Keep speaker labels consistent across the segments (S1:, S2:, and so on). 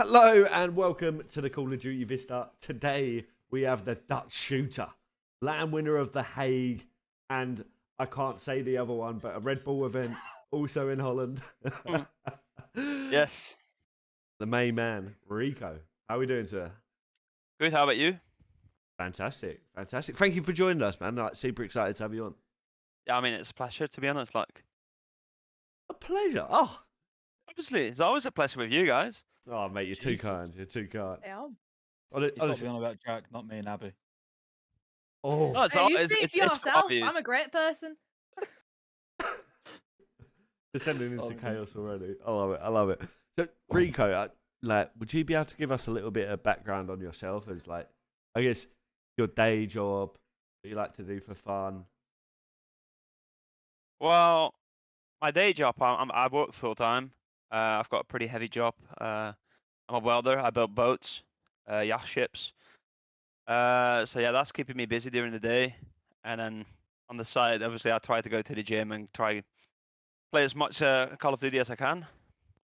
S1: Hello and welcome to the Call of Duty Vista. Today we have the Dutch shooter, LAN winner of The Hague, and I can't say the other one, but a Red Bull event also in Holland.
S2: Yes.
S1: The main man, Rico. How are we doing, sir?
S2: Good. How about you?
S1: Fantastic, fantastic. Thank you for joining us, man. Like, super excited to have you on.
S2: Yeah, I mean, it's a pleasure, to be honest. Like,
S1: A pleasure. Oh,
S2: obviously, it's always a pleasure with you guys.
S1: oh, mate, you're too kind. You're too kind.
S3: Yeah.
S4: He's got to be on about Jack, not me and Abby.
S1: Oh,
S2: No, it's
S3: Hey, you
S2: it's
S3: speak
S2: it's,
S3: for
S2: it's
S3: yourself.
S2: obvious.
S3: I'm a great person.
S1: descending into
S4: Oh,
S1: chaos already. I love it. I love it. So, Rico, would you be able to give us a little bit of background on yourself as, like, I guess, your day job, what you like to do for fun?
S2: Well, my day job, I work full time. I've got a pretty heavy job. I'm a welder. I build boats, yacht ships. So yeah, that's keeping me busy during the day. And then on the side, obviously, I try to go to the gym and try play as much Call of Duty as I can.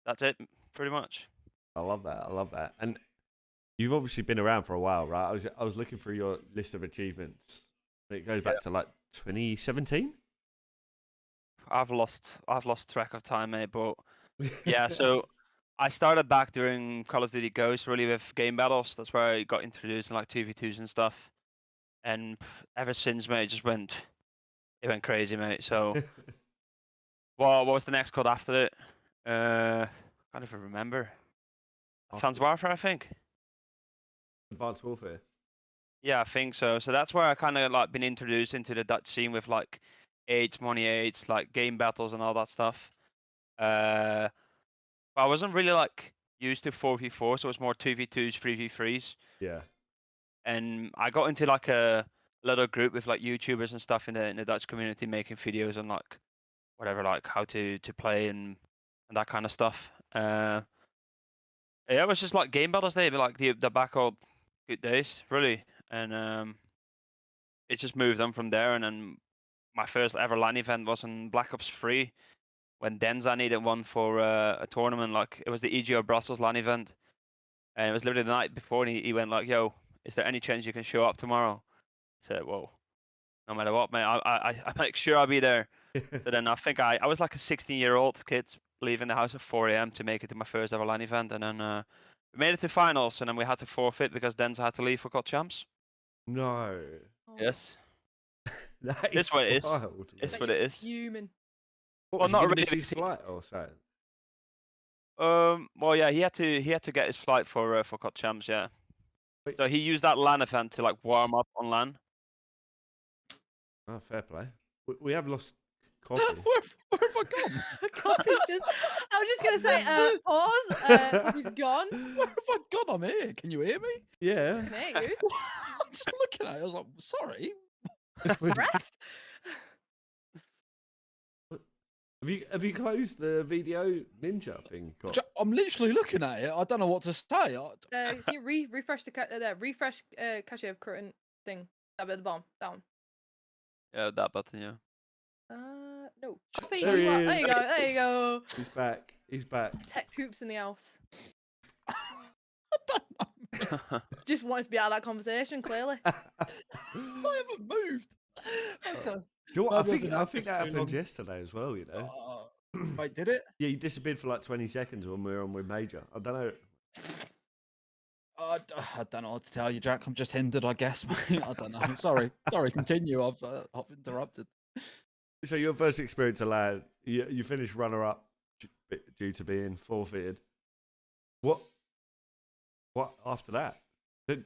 S2: That's it, pretty much.
S1: I love that. I love that. And you've obviously been around for a while, right? I was looking through your list of achievements. It goes back to like 2017.
S2: I've lost track of time, mate. But yeah, so I started back during Call of Duty Ghost, really, with game battles. That's where I got introduced in like 2v2s and stuff. And ever since, mate, it went crazy, mate. So, what was the next COD after it? Can't even remember. Advanced Warfare, I think.
S1: Advanced Warfare.
S2: Yeah, I think so. So that's where I kind of like been introduced into the Dutch scene with like 8s, money 8s, like game battles and all that stuff. But I wasn't really like used to 4v4, so it was more 2v2s, 3v3s.
S1: Yeah.
S2: And I got into like a little group with like YouTubers and stuff in the Dutch community making videos on like whatever, like how to play and that kind of stuff. Yeah, it was just like game battles day, but like the back old good days, really. And it just moved on from there. And then my first ever LAN event was in Black Ops 3 when Denza needed one for a tournament. Like it was the EGO Brussels LAN event, and it was literally the night before. And he went like, "Yo, is there any chance you can show up tomorrow?" I said, "Well, no matter what, mate, I make sure I'll be there." So then I think I was like a 16-year-old kid leaving the house at 4 a.m. to make it to my first ever LAN event, and then we made it to finals, and then we had to forfeit because Denza had to leave for COD Champs.
S1: No.
S2: Yes.
S1: That
S2: It's what it is.
S1: wild,
S2: It's
S1: man.
S2: what it is.
S3: Human.
S1: What,
S2: Well,
S1: was he
S2: not
S1: gonna
S2: really,
S1: miss his
S2: because he-
S1: flight or something?
S2: Well, yeah, he had to get his flight for COD Champs, yeah.
S1: Wait.
S2: So he used that LAN event to like warm up on LAN.
S1: Oh, fair play. We have lost coffee.
S4: Where have I gone?
S3: Copy's just. I was just gonna say, pause. Copy's gone.
S4: Where have I gone? I'm here. Can you hear me?
S1: Yeah.
S3: Can hear you.
S4: I'm just looking at it. I was like, sorry.
S3: Breath.
S1: Have you closed the video ninja thing?
S4: I'm literally looking at it. I don't know what to say.
S3: Can you refresh the refresh cache of current thing? That bit at the bottom. Down.
S2: Yeah, that button, yeah.
S3: No.
S4: Sh-
S3: Copy.
S1: there he
S3: There
S1: is.
S3: you go. There you go.
S1: He's back. He's back.
S3: Tech hoops in the house.
S4: I don't know.
S3: Just wanted to be out of that conversation. Clearly.
S4: I haven't moved. Okay.
S1: Do you know what?
S4: Maybe I was in
S1: I think
S4: Africa
S1: that
S4: too
S1: happened
S4: long.
S1: yesterday as well, you know.
S4: Wait, did it?
S1: Yeah, you disappeared for like 20 seconds when we were on with Major. I don't know.
S4: I don't know what to tell you, Jack. I'm just hindered, I guess. Mate. I don't know. Sorry. Continue. I've interrupted.
S1: So your first experience allowed, you finished runner-up due to being forfeited. What after that?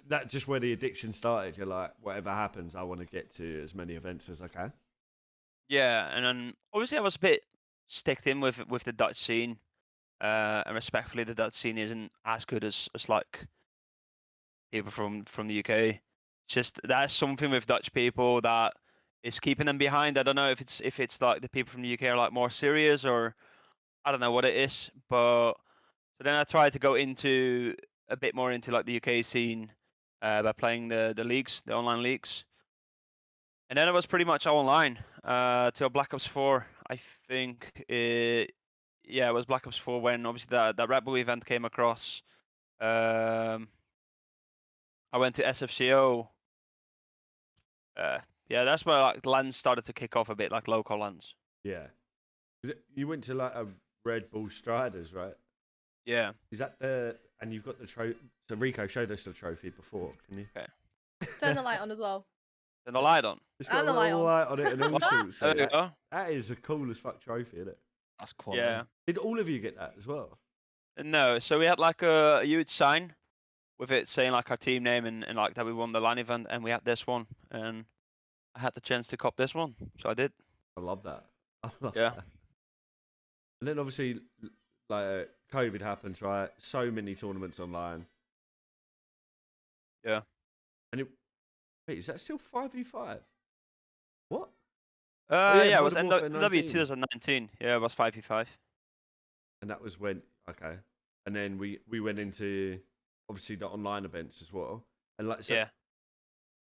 S1: That just where the addiction started. You're like, whatever happens, I want to get to as many events as I can.
S2: Yeah, and then obviously I was a bit sticked in with the Dutch scene, and respectfully, the Dutch scene isn't as good as like people from the UK. It's just that's something with Dutch people that is keeping them behind. I don't know if it's like the people from the UK are like more serious, or I don't know what it is. But so then I tried to go into a bit more into like the UK scene by playing the leagues, the online leagues. And then it was pretty much online till Black Ops 4, I think. Yeah, it was Black Ops 4 when obviously that Red Bull event came across. I went to SFCO. Yeah, that's where like lands started to kick off a bit, like local lands.
S1: Yeah. You went to like a Red Bull Striders, right?
S2: Yeah.
S1: Is that the? And you've got the trophy. So Rico showed us the trophy before. Can you?
S2: Okay.
S3: Turn the light on as well.
S2: Turn the light on.
S1: It's got
S3: And
S1: a
S3: the light
S1: little
S3: on.
S1: light on it and all sorts.
S2: There
S1: mate.
S2: we go.
S1: That is a cool as fuck trophy, isn't it?
S4: That's quality.
S2: Yeah.
S1: Did all of you get that as well?
S2: No, so we had like a huge sign with it saying like our team name and like that we won the LAN event, and we had this one, and I had the chance to cop this one, so I did.
S1: I love that. I love
S2: Yeah.
S1: that. And then obviously, like COVID happens, right? So many tournaments online.
S2: Yeah.
S1: And wait, is that still 5v5? What?
S2: Yeah, it was
S1: Modern Warfare
S2: NW
S1: 19.
S2: 2019. Yeah, it was 5v5.
S1: And that was when and then we went into obviously the online events as well. And like
S2: Yeah.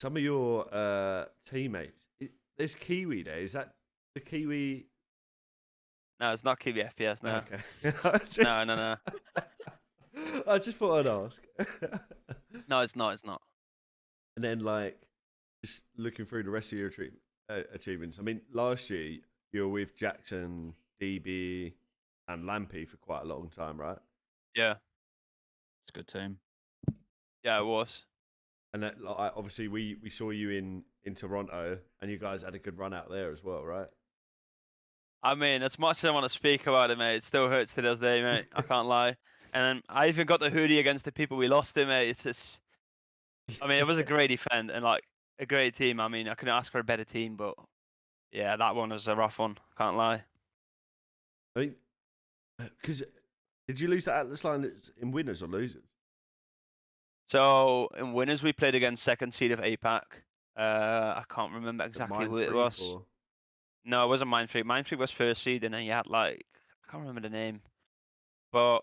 S1: some of your teammates, there's Kiwi there. Is that the Kiwi?
S2: No, it's not Kiwi FPS. No.
S1: Okay.
S2: No.
S1: I just thought I'd ask.
S2: No, it's not. It's not.
S1: And then like just looking through the rest of your achievements. I mean, last year you were with Jackson, DB, and Lampy for quite a long time, right?
S2: Yeah.
S4: It's a good team.
S2: Yeah, it was.
S1: And that, like, obviously we saw you in Toronto, and you guys had a good run out there as well, right?
S2: I mean, as much as I want to speak about it, mate, it still hurts to this day, mate. I can't lie. And I even got the hoodie against the people we lost to, mate. It's just, I mean, it was a great event and like a great team. I mean, I couldn't ask for a better team, but yeah, that one was a rough one. Can't lie.
S1: I mean, because did you lose that Atlas line in winners or losers?
S2: So in winners, we played against second seed of APAC. I can't remember exactly who it was.
S1: Or...
S2: No, it wasn't Mindfreak. Mindfreak was first seed, and then you had like I can't remember the name, but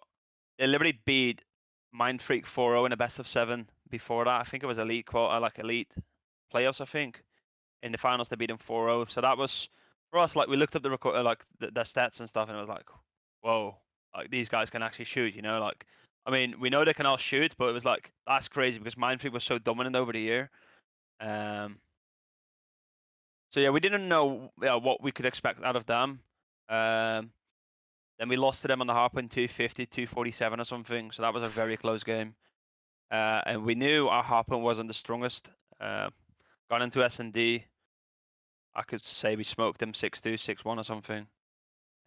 S2: they literally beat Mindfreak 4-0 in a best of 7. Before that, I think it was elite quarter, like elite playoffs. I think in the finals they beat them 4-0. So that was for us. Like we looked up the record, like the stats and stuff, and it was like, whoa, like these guys can actually shoot. You know, like I mean, we know they can all shoot, but it was like that's crazy because Mindfreak was so dominant over the year. So yeah, we didn't know what we could expect out of them. Then we lost to them on the Harpoon 250, 247 or something. So that was a very close game. And we knew our Harpoon wasn't the strongest. Got into S&D. I could say we smoked them 6-2, 6-1 or something.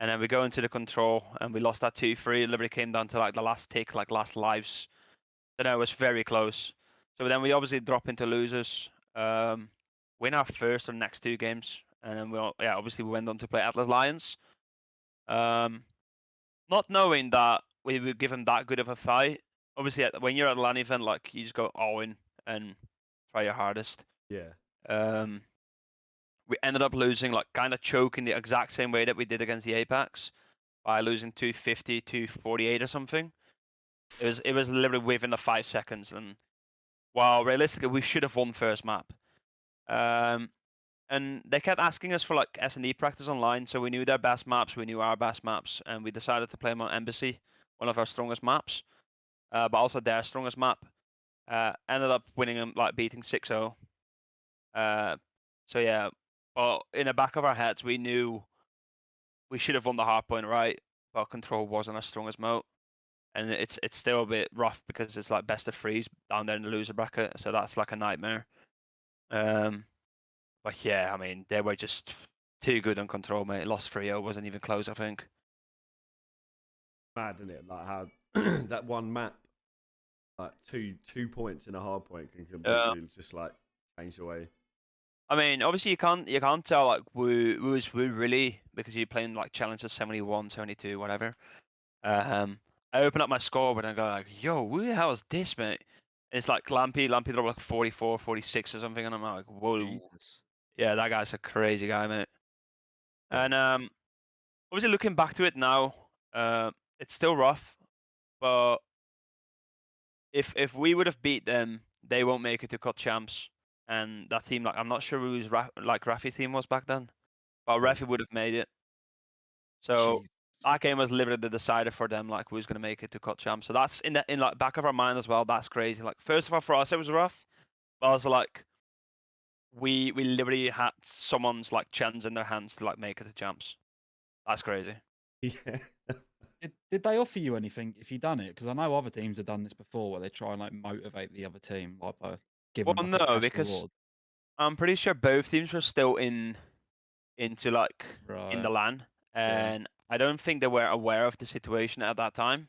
S2: And then we go into the control and we lost that 2-3. It literally came down to like the last tick, like last lives. Then it was very close. So then we obviously drop into losers. Win our first or next 2 games. And then obviously we went on to play Atlas Lions. Not knowing that we would give them that good of a fight. Obviously, when you're at a LAN event, like you just go all in and try your hardest.
S1: Yeah.
S2: We ended up losing, like kind of choking the exact same way that we did against the Apex by losing 250, 248 or something. It was literally within the 5 seconds, and wow, realistically, we should have won first map. And they kept asking us for like S&D practice online, so we knew their best maps, we knew our best maps, and we decided to play them on Embassy, one of our strongest maps, but also their strongest map. Ended up winning them, like beating 6-0. So yeah, but in the back of our heads, we knew we should have won the hardpoint, right? But control wasn't our strongest moat, and it's still a bit rough because it's like best of 3s down there in the loser bracket, so that's like a nightmare. But yeah, I mean, they were just too good on control, mate. Lost 3-0, wasn't even close, I think.
S1: Mad, isn't it? Like how that one map, like two points in a hard point can completely just like change the way.
S2: I mean, obviously you can't tell like who's who really because you're playing like challenges 71, 72, whatever. I open up my scoreboard and I go like, yo, who the hell is this, mate? And it's like Lampy dropped like 44, 46 or something, and I'm like, whoa.
S4: Jesus.
S2: Yeah, that guy's a crazy guy, mate. And obviously looking back to it now, it's still rough, but if we would have beat them, they won't make it to COD champs. And that team, like I'm not sure who's like Rafi's team was back then, but Rafi would have made it. So
S4: Jesus.
S2: that game was literally the decider for them, like who's gonna make it to COD champ. So that's in like back of our mind as well. That's crazy. Like first of all, for us it was rough, but also like we literally had someone's like chance in their hands to like make it to champs. That's crazy.
S1: Yeah.
S4: Did they offer you anything if you done it? Because I know other teams have done this before, where they try and like motivate the other team, like by giving
S2: Well,
S4: like a
S2: no,
S4: cash
S2: because
S4: reward.
S2: I'm pretty sure both teams were still into like in the
S4: Right.
S2: LAN, and I don't think they were aware of the situation at that time.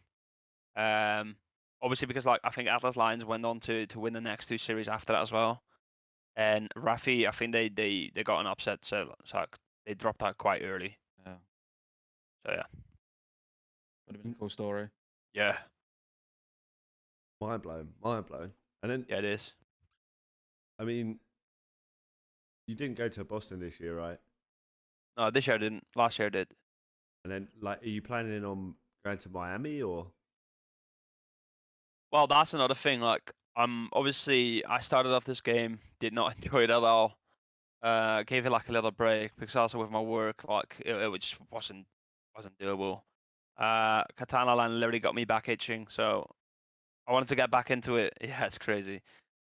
S2: Obviously because like I think Atlas Lions went on to win the next 2 series after that as well, and Rafi, I think they got an upset, so like, they dropped out quite early.
S4: Yeah.
S2: So yeah,
S4: Would have been a cool story.
S2: yeah,
S1: Mind blown. Mind blown. And then,
S2: yeah, it is.
S1: I mean, you didn't go to Boston this year, right?
S2: No, this year I didn't. Last year I did.
S1: And then, like, are you planning on going to Miami or?
S2: Well, that's another thing. Like, obviously I started off this game, did not enjoy it at all. Gave it like a little break because also with my work, like it just wasn't doable. Katana Land literally got me back itching, so I wanted to get back into it. Yeah, it's crazy.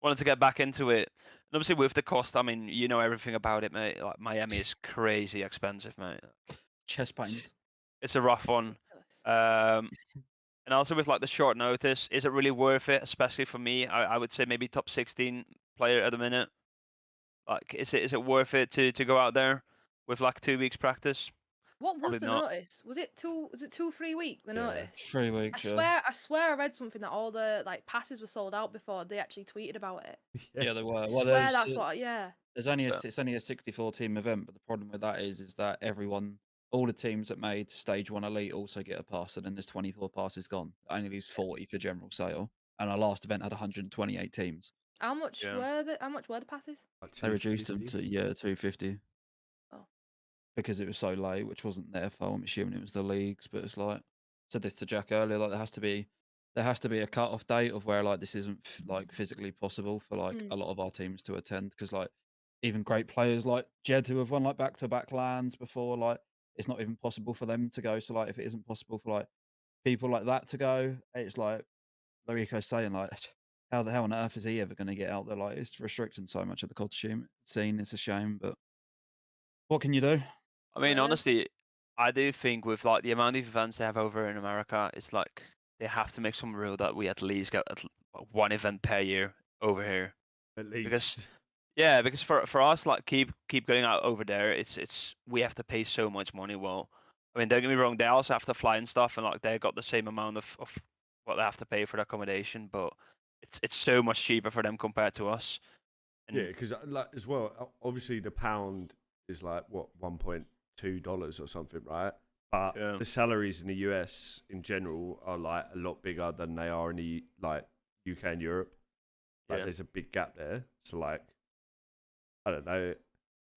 S2: Wanted to get back into it. And obviously with the cost, I mean, you know everything about it, mate. Like Miami is crazy expensive, mate.
S4: Chest pains.
S2: It's a rough one. And also with like the short notice, is it really worth it? Especially for me, I would say maybe top 16 player at the minute. Like, is it worth it to go out there with like 2 weeks practice?
S3: What was
S2: Probably
S3: the
S2: not.
S3: notice? Was it 3 week? The
S1: Yeah.
S3: notice.
S4: 3
S3: I
S4: weeks.
S3: swear I read something that all the like passes were sold out before they actually tweeted about it.
S4: Yeah, they were.
S3: I
S4: Well,
S3: swear that's what. Yeah.
S4: There's only
S2: Yeah.
S4: it's only a 64 team event, but the problem with that is that all the teams that made stage 1 elite also get a pass, and then there's 24 passes gone. It only leaves 40 for general sale, and our last event had 128 teams.
S3: How much
S2: Yeah.
S3: were the passes?
S1: Like
S4: They reduced them
S1: 250?
S4: to 250.
S3: Oh.
S4: Because it was so late, which wasn't their fault. I'm assuming it was the leagues, but it's like, I said this to Jack earlier, like there has to be a cut-off date of where like this isn't like physically possible for like a lot of our teams to attend, because like even great players like Jed, who have won like back-to-back lands before, like it's not even possible for them to go. So like if it isn't possible for like people like that to go, it's like Rico's saying, like how the hell on earth is he ever going to get out there? Like it's restricting so much of the COD scene. It's a shame, but what can you do?
S2: I mean,
S3: Yeah.
S2: honestly, I do think with like the amount of events they have over in America, it's like they have to make some rule that we at least get one event per year over here.
S1: At least.
S2: Because yeah, because for us, like keep going out over there, it's we have to pay so much money. Well, I mean, don't get me wrong, they also have to fly and stuff, and like they got the same amount of what they have to pay for the accommodation, but it's so much cheaper for them compared to us. And
S1: Yeah, because like as well, obviously the pound is like what $1.2 or something, right? But
S2: Yeah.
S1: the salaries in the US in general are like a lot bigger than they are in the like UK and Europe. Like
S2: Yeah.
S1: there's a big gap there. So like, I don't know,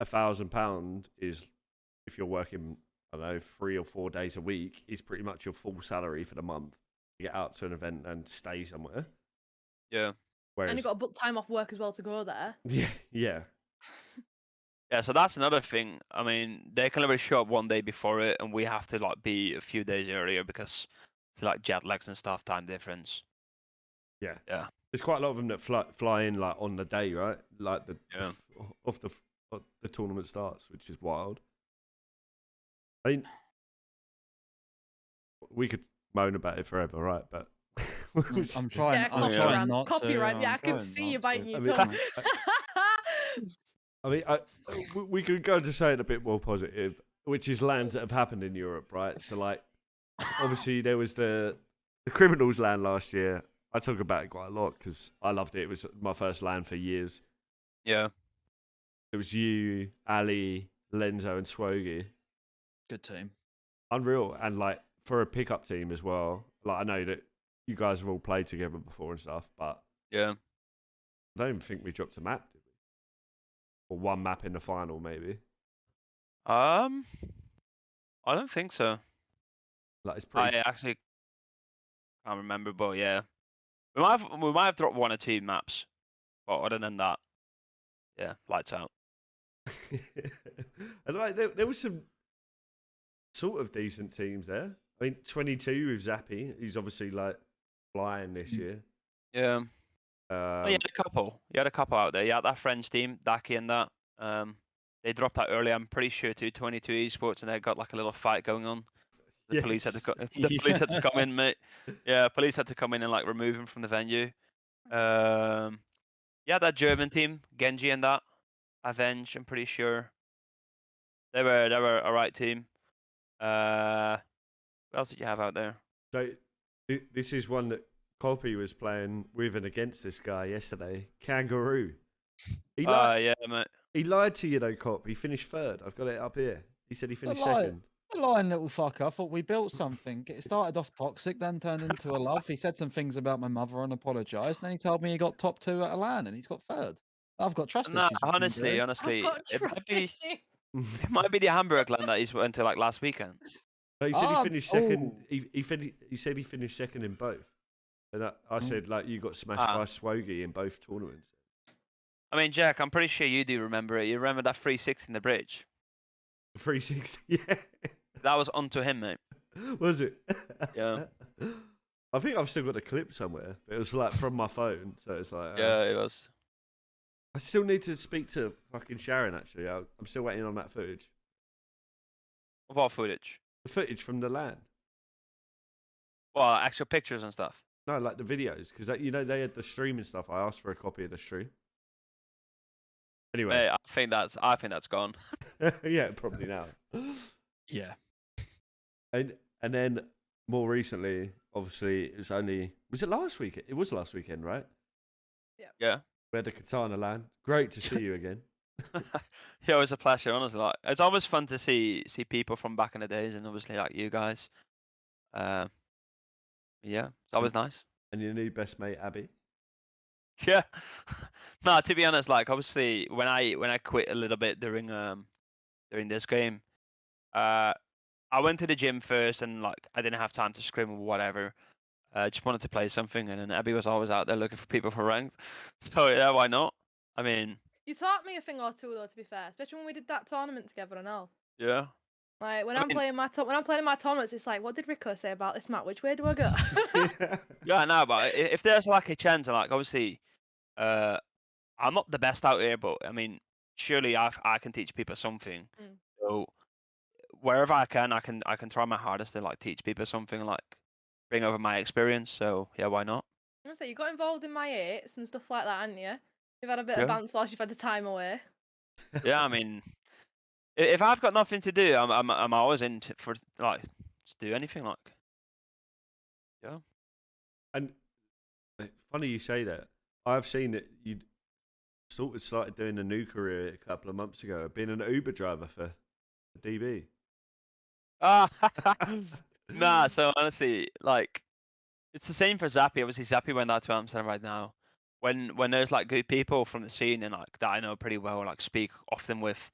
S1: £1,000 is if you're working, I don't know, 3 or 4 days a week is pretty much your full salary for the month. You get out to an event and stay somewhere.
S2: yeah.
S1: Whereas,
S3: And you got to book time off work as well to go there.
S1: yeah.
S2: Yeah, so that's another thing. I mean, they can literally show up one day before it, and we have to like be a few days earlier because it's like jet lags and stuff, time difference.
S1: Yeah.
S2: Yeah.
S1: There's quite a lot of them that fly in like on the day, right? Like
S2: Yeah.
S1: off the tournament starts, which is wild. I mean, we could moan about it forever, right? But
S4: I'm trying.
S3: Yeah,
S4: I'm
S2: copyright.
S4: trying not to.
S3: Copyright. Yeah,
S4: I'm
S3: I can
S4: trying
S3: see
S4: not
S3: you biting
S4: to.
S3: your
S1: I mean,
S3: tongue.
S1: I mean, we could go to say it a bit more positive, which is lands that have happened in Europe, right? So, like, obviously there was the Criminals land last year. I talk about it quite a lot because I loved it. It was my first land for years.
S2: Yeah.
S1: It was you, Ali, Lenzo, and Swogi.
S4: Good team.
S1: Unreal, and like for a pickup team as well. Like I know that you guys have all played together before and stuff, but
S2: Yeah.
S1: I don't even think we dropped a map, did we? Or one map in the final, maybe.
S2: I don't think so.
S1: Like it's pretty.
S2: I actually can't remember, but yeah, we might have dropped 1 or 2 maps, but other than that, yeah, lights out.
S1: And like there was some sort of decent teams there. I mean, 22 with Zappy, who's obviously like flying this year.
S2: Yeah. Oh, you
S1: Um,
S2: had a couple. You had a couple out there. Yeah, that French team, Daki and that. They dropped out early. I'm pretty sure to 22 esports, and they got like a little fight going on. The police had to
S1: yes.
S2: the police had to come in, mate. Yeah, police had to come in and like remove him from the venue. Yeah, that German team, Genji and that, Avenge. I'm pretty sure they were a right team. What else did you have out there?
S1: So this is one that Copy was playing with and against this guy yesterday. Kangaroo. He lied.
S2: Yeah, mate.
S1: He lied to you though, Cop. He finished third. I've got it up here. He said he finished
S4: lie.
S1: second.
S4: The lying little fucker. I thought we built something. It started off toxic, then turned into a love. He said some things about my mother and apologised. And then he told me he got top 2 at a LAN and he's got third. I've got trust
S2: No,
S4: issues. with him,
S2: honestly,
S4: dude.
S2: honestly,
S3: I've got
S2: it might
S3: trust
S2: be
S3: issues.
S2: it might be the Hamburg land that he's went to like last weekend.
S1: So he said he finished second.
S4: Oh.
S1: He said he finished second in both. And I said like you got smashed
S2: Ah.
S1: by Swogie in both tournaments.
S2: I mean, Jack, I'm pretty sure you do remember it. You remember that 360 in the bridge?
S1: 360. Yeah.
S2: That was onto him, mate.
S1: Was it?
S2: Yeah.
S1: I think I've still got a clip somewhere. But it was like from my phone, so it's like.
S2: Yeah, it was.
S1: I still need to speak to fucking Sharon. Actually, I'm still waiting on that footage.
S2: What footage?
S1: The footage from the LAN.
S2: Well, actual pictures and stuff.
S1: No, like the videos, because you know they had the stream and stuff. I asked for a copy of the stream. Anyway,
S2: Hey, I think that's gone.
S1: yeah, probably now.
S4: Yeah.
S1: And then more recently, obviously, was it last week? It was last weekend, right?
S2: Yeah.
S1: We had the Katana LAN. Great to see you again.
S2: Yeah, it was a pleasure, honestly. Like, it's always fun to see people from back in the days, and obviously like you guys. Yeah, it's always nice.
S1: And your new best mate, Abby.
S2: Yeah. No, to be honest, like obviously when I quit a little bit during this game, I went to the gym first and like I didn't have time to scrim or whatever. I just wanted to play something, and then Abby was always out there looking for people for ranked. So yeah, why not? I mean,
S3: You taught me a thing or two though, to be fair, especially when we did that tournament together and all.
S2: yeah.
S3: Like when
S2: I
S3: I'm
S2: mean-
S3: playing when I'm playing my tournaments, it's like, what did Rico say about this map? Which way do I go?
S2: Yeah, I know, but if there's like a chance, and like obviously, I'm not the best out here, but I mean, surely I can teach people something.
S3: Mm.
S2: So wherever I can try my hardest to like teach people something, like bring over my experience. So yeah, why not?
S3: I say you got involved in my eights and stuff like that, hadn't you? You've had a bit
S2: Yeah.
S3: of bounce whilst you've had the time away.
S2: Yeah, I mean, if I've got nothing to do, I'm always in for like just do anything like. Yeah.
S1: And funny you say that. I've seen that you sort of started doing a new career a couple of months ago, being an Uber driver for DB.
S2: Ah, nah. So honestly, like, it's the same for Zappy. Obviously, Zappy went out to Amsterdam right now. When there's like good people from the scene and like that I know pretty well, like speak often with,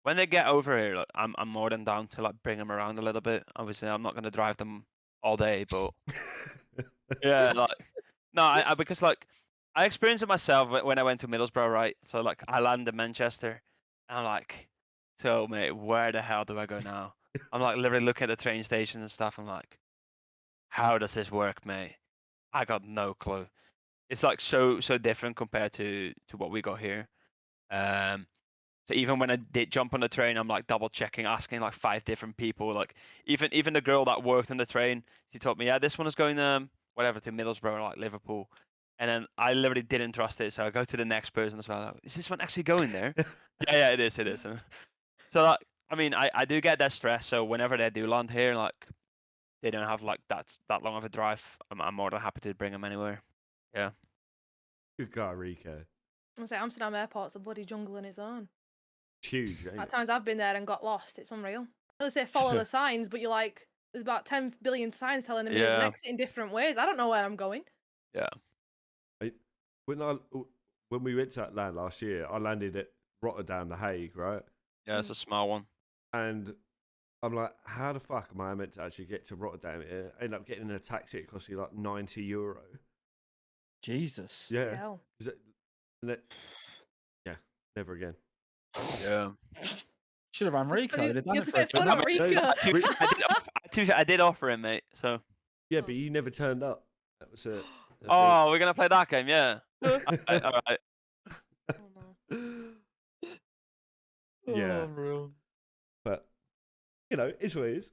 S2: when they get over here, like, I'm more than down to like bring them around a little bit. Obviously, I'm not gonna drive them all day, but yeah, like no, I because like I experienced it myself when I went to Middlesbrough, right? So like I landed in Manchester, and I'm like, so mate, where the hell do I go now? I'm like literally looking at the train station and stuff. I'm like, how does this work, mate? I got no clue. It's like so different compared to what we got here. So even when I did jump on the train, I'm like double checking, asking like 5 different people. Like even the girl that worked on the train, she told me, yeah, this one is going whatever to Middlesbrough, like Liverpool. And then I literally didn't trust it, so I go to the next person as well. Like, is this one actually going there? yeah, it is. So like, I mean, I do get that stress. So whenever they do land here, like they don't have like that long of a drive, I'm more than happy to bring them anywhere. Yeah.
S1: Good guy, Rico.
S3: I say Amsterdam Airport's a bloody jungle in its own.
S1: It's huge, ain't
S3: At
S1: it?
S3: times I've been there and got lost. It's unreal. They say follow the signs, but you're like, there's about 10 billion signs telling me there's an
S2: Yeah.
S3: exit in different ways. I don't know where I'm going.
S2: Yeah.
S1: When we went to that land last year, I landed at Rotterdam, The Hague, right?
S2: Yeah, it's a small one.
S1: And I'm like, how the fuck am I meant to actually get to Rotterdam? I end up getting in a taxi. It cost you like €90.
S4: Jesus.
S1: Yeah.
S3: Hell.
S1: Yeah, never again.
S2: Yeah.
S4: Should have run Rico.
S3: You
S4: They'd have done
S3: have
S4: it
S3: to
S4: for a
S3: say it's not
S4: tournament.
S3: Rico.
S2: I did offer him, mate. So.
S1: Yeah, but you never turned up. That was it.
S2: Oh, we're gonna play that game, yeah. All right.
S3: Oh, no.
S1: Yeah.
S4: Oh, real.
S1: But you know, it's what it is.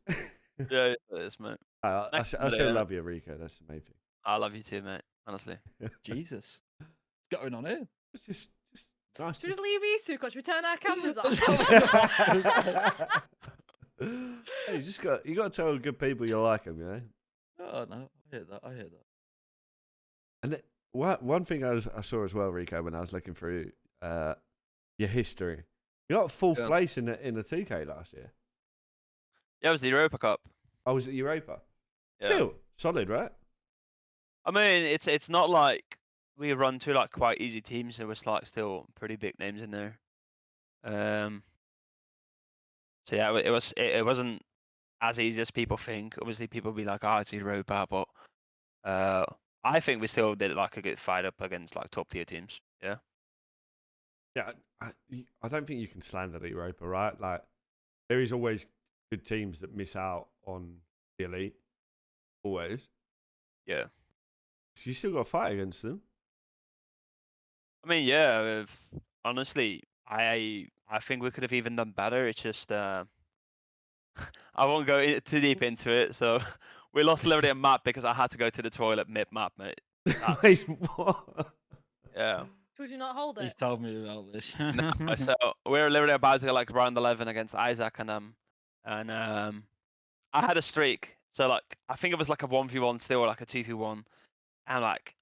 S2: Yeah, it is, mate.
S1: I
S2: Next
S1: still
S2: Monday, yeah.
S1: love you, Rico. That's the main thing.
S2: I love you too, mate. Honestly.
S4: Jesus. What's going on here?
S1: It's just nice.
S3: Should we just leave these two? Cause we turn our cameras off.
S1: Hey, you got to tell good people you like them, you know.
S4: Oh, no. I hear that.
S1: And one thing I saw as well, Rico, when I was looking through your history, you got fourth place in the 2K last year.
S2: Yeah, it was the Europa Cup.
S1: Oh, was it Europa?
S2: Yeah.
S1: Still solid, right?
S2: I mean, it's not like we run two like quite easy teams. There was like still pretty big names in there. So yeah, it wasn't as easy as people think. Obviously, people be like, "Oh, it's Europa," but I think we still did like a good fight up against like top tier teams. Yeah.
S1: Yeah, I don't think you can slander the Europa, right? Like, there is always good teams that miss out on the elite. Always.
S2: Yeah.
S1: So you still got to fight against them.
S2: I mean, yeah. Honestly, I think we could have even done better. It's just I won't go too deep into it. So we lost literally a map because I had to go to the toilet mid map, mate.
S1: Wait, what?
S2: Yeah.
S3: Should you not hold
S4: He's
S3: it?
S4: told me about this.
S2: No, so we were literally about to go like round 11 against Isaac and I had a streak. So like I think it was like a 1v1 still, or like a 2v1, and like,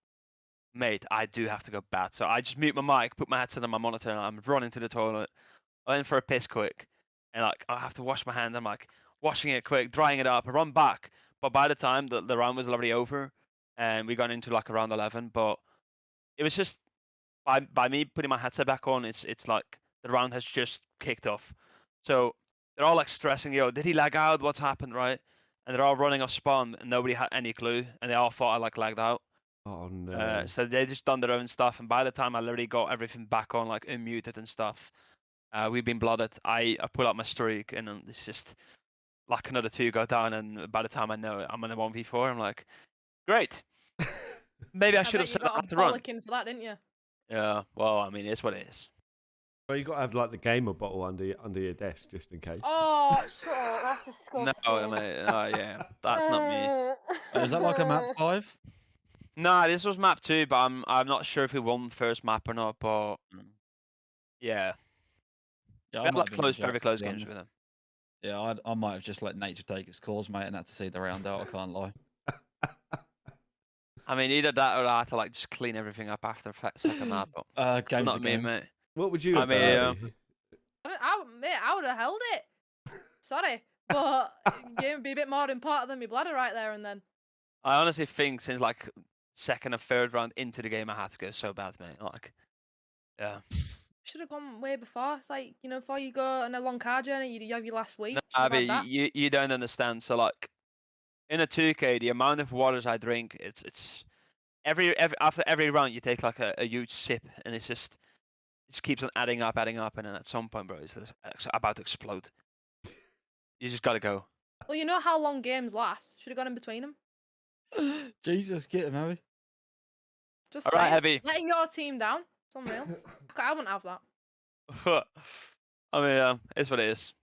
S2: mate, I do have to go bad. So I just mute my mic, put my headset on my monitor, and I'm running to the toilet. I went for a piss quick, and like I have to wash my hand. I'm like washing it quick, drying it up. I run back, but by the time the round was already over, and we got into like around 11, but it was just by me putting my headset back on, it's like the round has just kicked off. So they're all like stressing, yo, did he lag out? What's happened, right? And they're all running off spawn, and nobody had any clue, and they all thought I like lagged out.
S1: Oh no.
S2: So they just done their own stuff, and by the time I literally got everything back on, like unmuted and stuff, we've been blooded. I pull out my streak, and then it's just like another 2 go down, and by the time I know it, I'm in a 1v4. I'm like, great. Maybe I should have said I had to run.
S3: For that, didn't you?
S2: Yeah. Well, I mean, it's what it is.
S1: Well, you got to have like the gamer bottle under your desk just in case.
S3: Oh, sure. That's disgusting.
S2: No, mate. Oh, yeah. That's not me.
S4: Is that like a map 5?
S2: Nah, this was map 2, but I'm not sure if we won first map or not. But yeah,
S4: Yeah,
S2: we had like very close games with them.
S4: Yeah, I might have just let nature take its course, mate, and had to see the round out. I can't lie.
S2: I mean, either that or I had to like just clean everything up after the second map. But it's
S4: Game's
S2: not
S4: a
S2: me,
S4: game.
S2: mate.
S1: What would you have
S2: mean,
S1: done?
S3: I would have held it. Sorry, but game would be a bit more important than my bladder right there and then.
S2: I honestly think since like second and third round into the game, I had to go so bad, mate. Like, yeah.
S3: Should have gone way before. It's like, you know, before you go on a long car journey, you have your last week.
S2: No,
S3: Should have
S2: Abby,
S3: had that.
S2: you don't understand. So like, in a 2K, the amount of waters I drink, it's after every round you take like a huge sip, and it just keeps on adding up, and then at some point, bro, it's about to explode. You just gotta go.
S3: Well, you know how long games last. Should have gone in between them.
S4: Jesus, get him, Harry.
S3: Just
S2: All right,
S3: saying.
S2: Abby.
S3: Letting your team down. It's unreal. I wouldn't have that.
S2: I mean, it's what it is.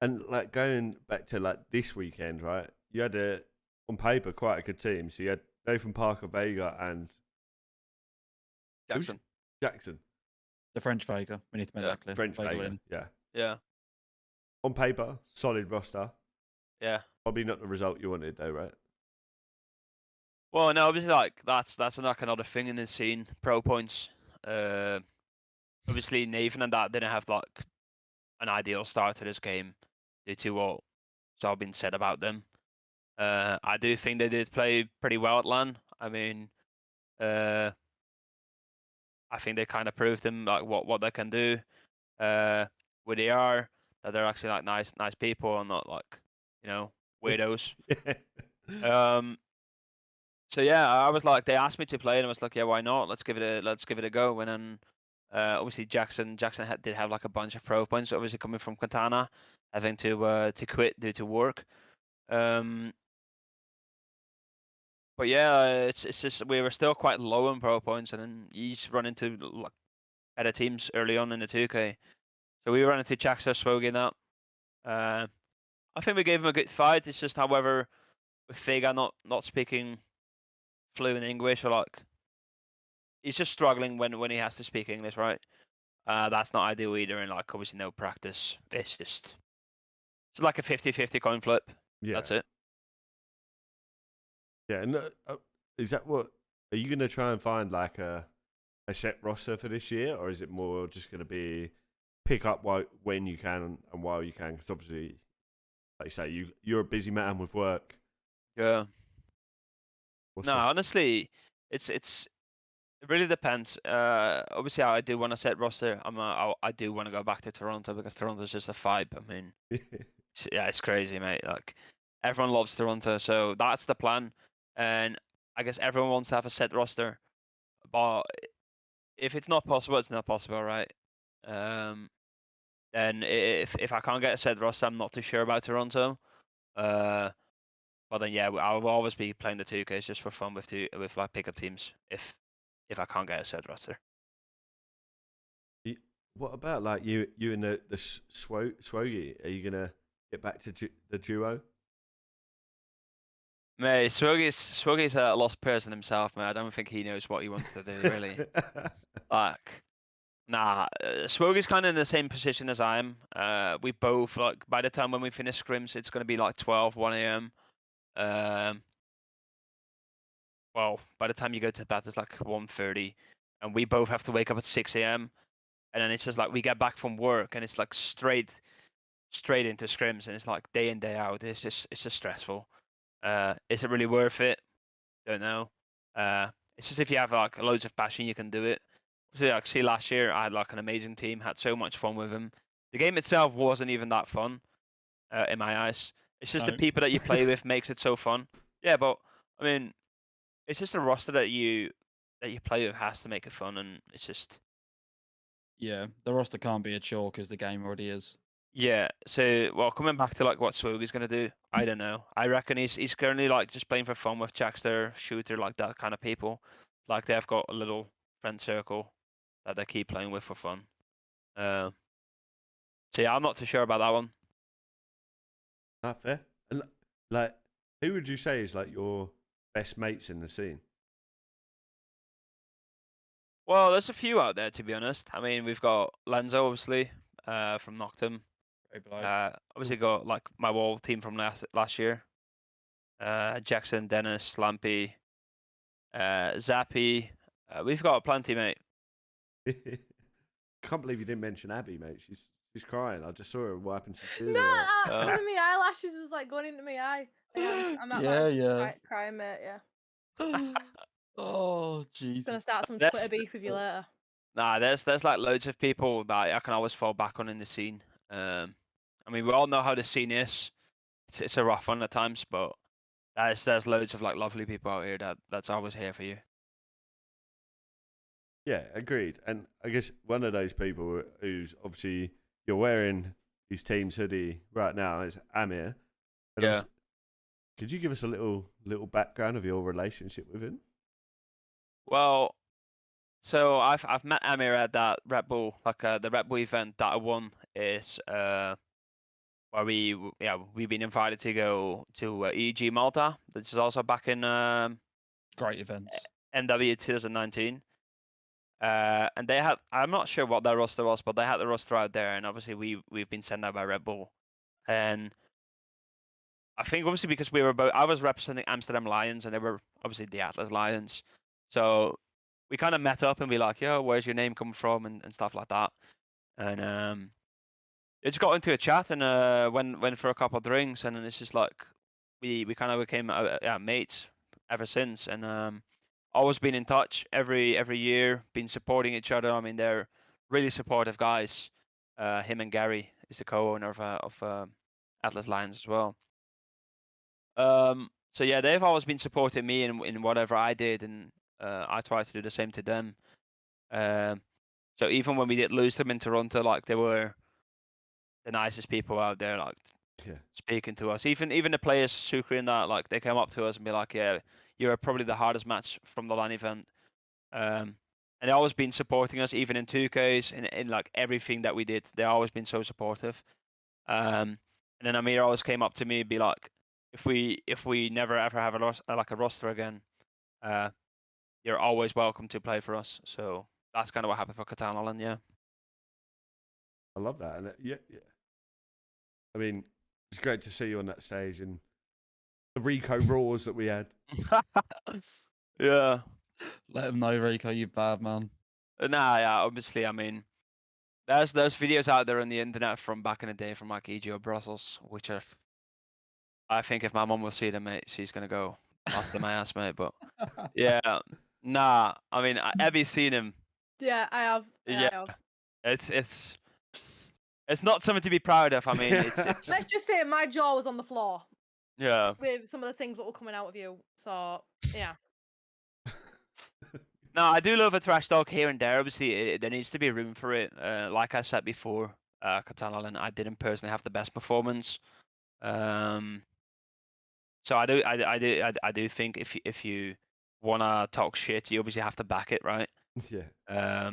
S1: And like going back to like this weekend, right? You had on paper quite a good team. So you had Nathan Parker, Vega, and Jackson.
S4: The French Vega. We need to make that clear.
S1: French Vega. Yeah.
S2: Yeah.
S1: On paper, solid roster.
S2: Yeah.
S1: Probably not the result you wanted though, right?
S2: Well, no, obviously, like that's like another thing in the scene. Pro points. Obviously, Nathan and that didn't have like an ideal start to this game due to what's all been said about them. I do think they did play pretty well at LAN. I mean, I think they kind of proved them like what they can do, where they are, that they're actually like nice people and not like, you know, weirdos. So yeah, I was like, they asked me to play, and I was like, yeah, why not? Let's give it a go. And then Obviously Jackson did have like a bunch of pro points, obviously coming from Katana, having to quit due to work. But yeah, it's just we were still quite low in pro points, and then you just run into like better teams early on in the 2K. So we ran into Jackson, Swogi and that. I think we gave him a good fight. It's just, however, with Figa not speaking fluent English, or like he's just struggling when he has to speak English, right? That's not ideal either, and like obviously no practice. It's like a 50-50 coin flip.
S1: Yeah.
S2: That's it.
S1: Yeah, and is that what? Are you going to try and find like a set roster for this year, or is it more just going to be pick up when you can and while you can? Because obviously, like you say, you're a busy man with work.
S2: Yeah.
S1: What's
S2: No,
S1: up?
S2: honestly, it really depends. Obviously, I do want to set roster. I do want to go back to Toronto because Toronto's just a vibe. I mean, yeah, it's crazy, mate. Like everyone loves Toronto, so that's the plan. And I guess everyone wants to have a set roster, but if it's not possible, it's not possible, right? Then if I can't get a set roster, I'm not too sure about Toronto. But then yeah, I'll always be playing the 2Ks just for fun with like pickup teams if I can't get a set roster.
S1: What about like you and the Swogi? Are you gonna get back to the duo?
S2: Mate, Swoggy's a lost person himself, man. I don't think he knows what he wants to do, really. Like, nah, Swoggy's kind of in the same position as I am. We both, like, by the time when we finish scrims, it's going to be like 12, 1 a.m. Well, by the time you go to bed, it's like 1:30, and we both have to wake up at 6 a.m. And then it's just like we get back from work, and it's like straight into scrims, and it's like day in, day out. It's just stressful. Is it really worth it? Don't know. It's just if you have like loads of passion, you can do it. Obviously, like see last year, I had like an amazing team, had so much fun with them. The game itself wasn't even that fun, in my eyes. It's just the
S4: No.
S2: people that you play with makes it so fun. Yeah, but I mean, it's just a roster that you play with has to make it fun, and it's just
S4: Yeah, the roster can't be a chore because the game already is.
S2: yeah. So well, coming back to like what Swogi's gonna do, I don't know. I reckon he's currently like just playing for fun with Jackster, Shooter, like that kind of people. Like they've got a little friend circle that they keep playing with for fun. So yeah, I'm not too sure about that one.
S1: Not fair. And like, who would you say is like your best mates in the scene?
S2: Well, there's a few out there to be honest. I mean, we've got Lenzo obviously, from Noctem.
S4: Great bloke.
S2: Obviously got like my wall team from last year. Jackson, Dennis, Lampy, Zappy. We've got plenty, mate.
S1: Can't believe you didn't mention Abby, mate. She's crying. I just saw her wiping some tears
S3: No,
S1: away.
S3: one of my eyelashes was like going into my eye. I'm at
S4: Yeah.
S3: crying, mate. Yeah,
S4: Oh, Jesus.
S3: gonna start some
S2: That's-
S3: Twitter beef with you later.
S2: Nah, there's like loads of people that I can always fall back on in the scene. I mean, we all know how the scene is. It's a rough one at times, but there's loads of like lovely people out here that's always here for you.
S1: Yeah, agreed. And I guess one of those people who's obviously you're wearing his team's hoodie right now is Amir. And
S2: Yeah.
S1: Could you give us a little background of your relationship with him?
S2: Well, so I've met Amir at that Red Bull, like the Red Bull event that I won is where we've been invited to go to EG Malta. This is also back in
S4: Great events.
S2: NW 2019. And they had, I'm not sure what their roster was, but they had the roster out there, and obviously we've been sent out by Red Bull. And I think obviously because I was representing Amsterdam Lions, and they were obviously the Atlas Lions. So we kind of met up and be like, yo, where's your name come from, and stuff like that. And it just got into a chat, and went for a couple of drinks, and then it's just like we kind of became mates ever since, and always been in touch every year, been supporting each other. I mean, they're really supportive guys. Him and Gary is the co-owner of Atlas Lions as well. So yeah, they've always been supporting me in whatever I did, and I try to do the same to them. So even when we did lose them in Toronto, like they were the nicest people out there, like
S1: Yeah.
S2: speaking to us. Even the players, Sukri and that, like they came up to us and be like, "Yeah, you're probably the hardest match from the LAN event." And they always been supporting us, even in 2Ks, in like everything that we did. They always been so supportive. And then Amir always came up to me and be like, if we never ever have a roster again, you're always welcome to play for us. So that's kind of what happened for KATANA, and yeah.
S1: I love that. And yeah. I mean, it's great to see you on that stage and the Rico roars that we had.
S2: Yeah.
S4: Let them know, Rico, you bad man.
S2: Nah, yeah, obviously, I mean, there's videos out there on the internet from back in the day from like EGO Brussels, which I think if my mum will see them, mate, she's gonna go bust my ass, mate. But yeah, nah, I mean, have you seen him?
S3: Yeah, I have.
S2: Yeah,
S3: I have.
S2: It's not something to be proud of. I mean, it's
S3: Let's just say my jaw was on the floor
S2: yeah.
S3: with some of the things that were coming out of you. So yeah.
S2: No, I do love a trash talk here and there. Obviously, there needs to be room for it. Like I said before, KATANA, and I didn't personally have the best performance. So I do think if you wanna talk shit, you obviously have to back it, right?
S1: Yeah.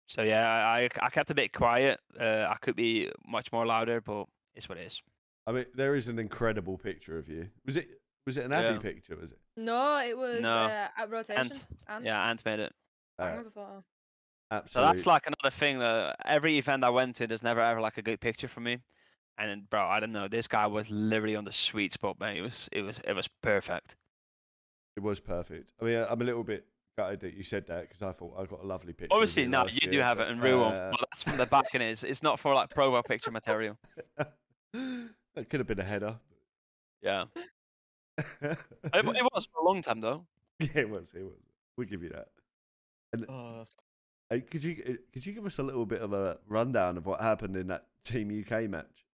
S2: So yeah, I kept a bit quiet. I could be much more louder, but it's what it is.
S1: I mean, there is an incredible picture of you. Was it an
S2: Yeah.
S1: Abby picture? Was it?
S3: No, it was
S2: No.
S3: at rotation.
S2: Yeah, Ant made it.
S3: Banger photo.
S2: So
S1: Absolutely.
S2: that's like another thing that every event I went to, there's never ever like a good picture for me. And bro, I don't know, this guy was literally on the sweet spot, mate. It was perfect.
S1: It was perfect. I mean, I'm a little bit gutted that you said that because I thought I got a lovely picture.
S2: Obviously,
S1: of you
S2: no,
S1: last
S2: you
S1: year,
S2: do have
S1: but,
S2: it in real one. Well, that's from the back, and it's not for like profile picture material.
S1: That could have been a header.
S2: Yeah, it was for a long time though.
S1: Yeah, it was. We'll give you that. And
S4: Oh,
S1: could you give us a little bit of a rundown of what happened in that Team UK match?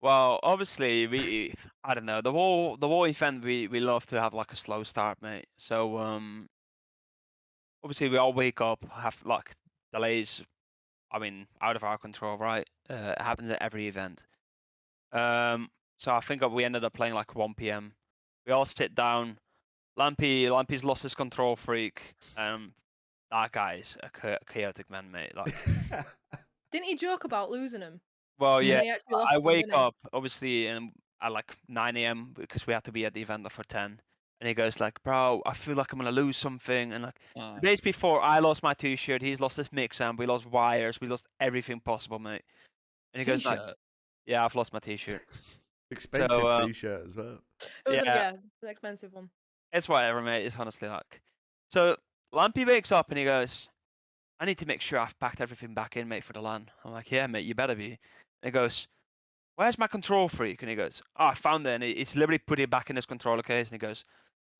S2: Well, obviously, I don't know, the whole event we love to have like a slow start, mate. So obviously we all wake up, have like delays. I mean, out of our control, right? It happens at every event. So I think we ended up playing like 1 p.m. We all sit down. Lampy's lost his control freak. That guy's a chaotic man, mate. Like,
S3: Didn't he joke about losing him?
S2: well, yeah.
S3: He actually lost
S2: I
S3: them,
S2: wake
S3: didn't he?
S2: up obviously at like 9 a.m. because we have to be at the event for 10. And he goes like, "Bro, I feel like I'm gonna lose something." And like the days before, I lost my T-shirt. He's lost his mix amp. We lost wires. We lost everything possible, mate. And he goes like, "Yeah, I've lost my T-shirt."
S1: Expensive T-shirt as well.
S3: It was
S2: Yeah.
S3: an expensive one.
S2: It's whatever, mate. It's honestly like. So Lampy wakes up and he goes, "I need to make sure I've packed everything back in, mate, for the LAN." I'm like, "Yeah, mate, you better be." And he goes, "Where's my control freak?" And he goes, "Oh, I found it." And he's literally put it back in his controller case. And he goes,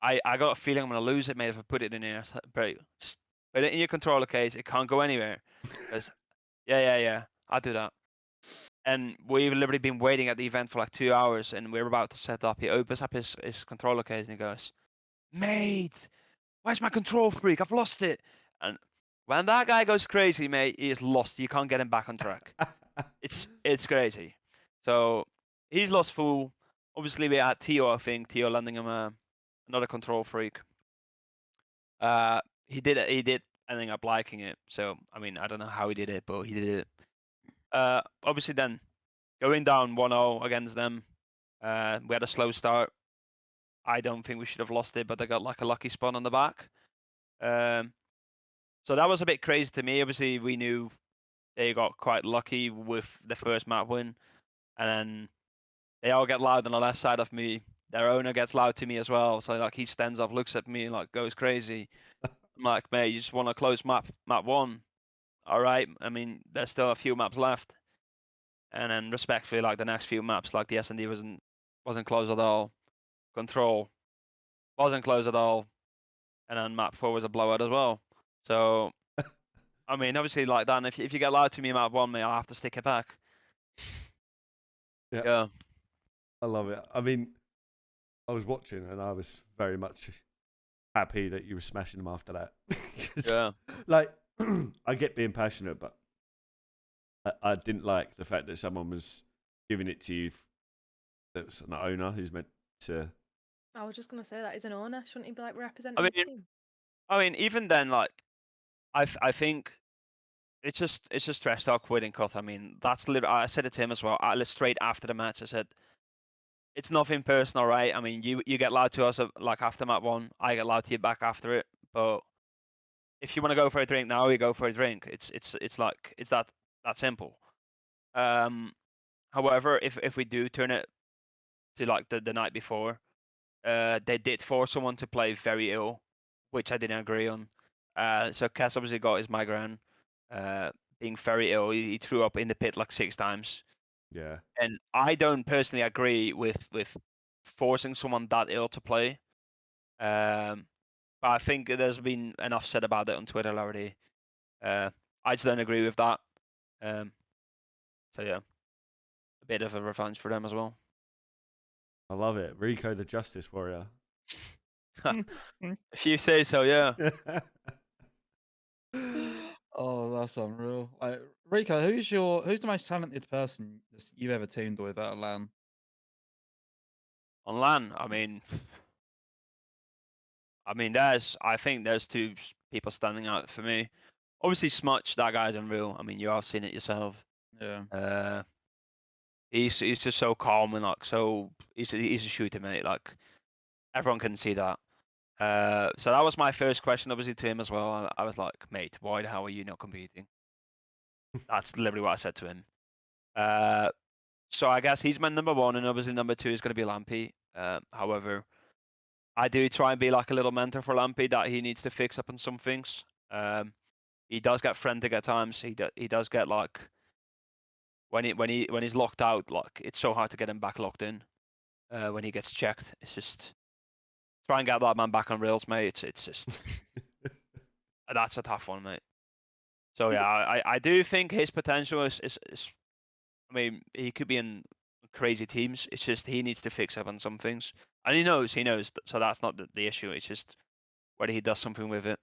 S2: I got a feeling I'm gonna lose it, mate, if I put it in here. So, bro, just put it in your controller case. It can't go anywhere. He goes, yeah, I'll do that. And we've literally been waiting at the event for like 2 hours, and we're about to set up. He opens up his controller case and he goes, "Mate, where's my control freak? I've lost it." And when that guy goes crazy, mate, he is lost. You can't get him back on track. It's crazy. So he's lost full. Obviously, we had Tio, I think. Tio lending him another control freak. He did it. He did ending up liking it. So I mean, I don't know how he did it, but he did it. Obviously, then going down 1-0 against them, we had a slow start. I don't think we should have lost it, but they got like a lucky spawn on the back. So that was a bit crazy to me. Obviously, we knew they got quite lucky with the first map win, and then they all get loud on the left side of me. Their owner gets loud to me as well. So like he stands up, looks at me, and like goes crazy. I'm like, "Mate, you just want to close map 1. All right. I mean, there's still a few maps left." And then respectfully, like the next few maps, like the S&D wasn't close at all. Control wasn't close at all. And then map 4 was a blowout as well. So I mean, obviously like that, and if you get loud to me map 1, mate, I'll have to stick it back. Yeah.
S1: I love it. I mean, I was watching and I was very much happy that you were smashing them after that. 'Cause,
S2: Yeah.
S1: like, I get being passionate, but I didn't like the fact that someone was giving it to you. That was an owner who's meant to.
S3: I was just gonna say that he's an owner. Shouldn't he be like representing
S2: I
S3: his
S2: mean,
S3: team?
S2: even then, like, I think it's just trash talk quitting cut. I mean, that's I said it to him as well. Straight after the match, I said, it's nothing personal, right? I mean, you get loud to us like after map 1, I get loud to you back after it. But if you want to go for a drink now, we go for a drink. It's like it's that simple. However, if we do turn it to like the night before, they did force someone to play very ill, which I didn't agree on. So Cass obviously got his migraine, being very ill. He threw up in the pit like 6 times.
S1: Yeah.
S2: And I don't personally agree with forcing someone that ill to play. But I think there's been enough said about it on Twitter already. I just don't agree with that. So yeah, a bit of a revenge for them as well.
S1: I love it. Rico, the justice warrior.
S2: If you say so, yeah.
S4: Oh, that's unreal. Like, Rico, who's the most talented person you've ever teamed with at a LAN?
S2: On LAN, I mean, I think there's 2 people standing out for me. Obviously, Smudge, that guy's unreal. I mean, you have seen it yourself.
S4: Yeah.
S2: He's just so calm and like so he's a shooter, mate. Like everyone can see that. So that was my first question, obviously, to him as well. I was like, mate, why the hell are you not competing? That's literally what I said to him. So I guess he's my number 1, and obviously number 2 is going to be Lampy. However, I do try and be like a little mentor for Lampy that he needs to fix up on some things. He does get frantic at times. He does get like when he's locked out, like it's so hard to get him back locked in. When he gets checked, it's just try and get that man back on rails, mate. It's just that's a tough one, mate. So yeah, I do think his potential is I mean, he could be in crazy teams. It's just he needs to fix up on some things, and he knows. So that's not the issue. It's just whether he does something with it.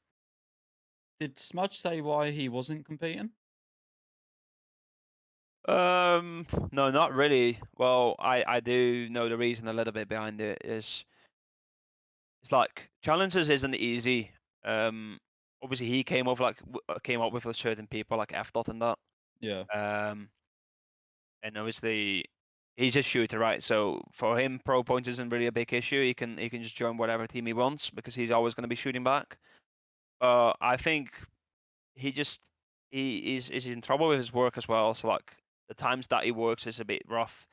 S4: Did Smudge say why he wasn't competing?
S2: No, not really. Well, I do know the reason a little bit behind it is it's like challenges isn't easy. Obviously he came up with certain people like F dot and that.
S4: Yeah.
S2: And obviously he's a shooter, right? So for him, pro points isn't really a big issue. He can just join whatever team he wants because he's always going to be shooting back. I think he's in trouble with his work as well. So like the times that he works is a bit rough,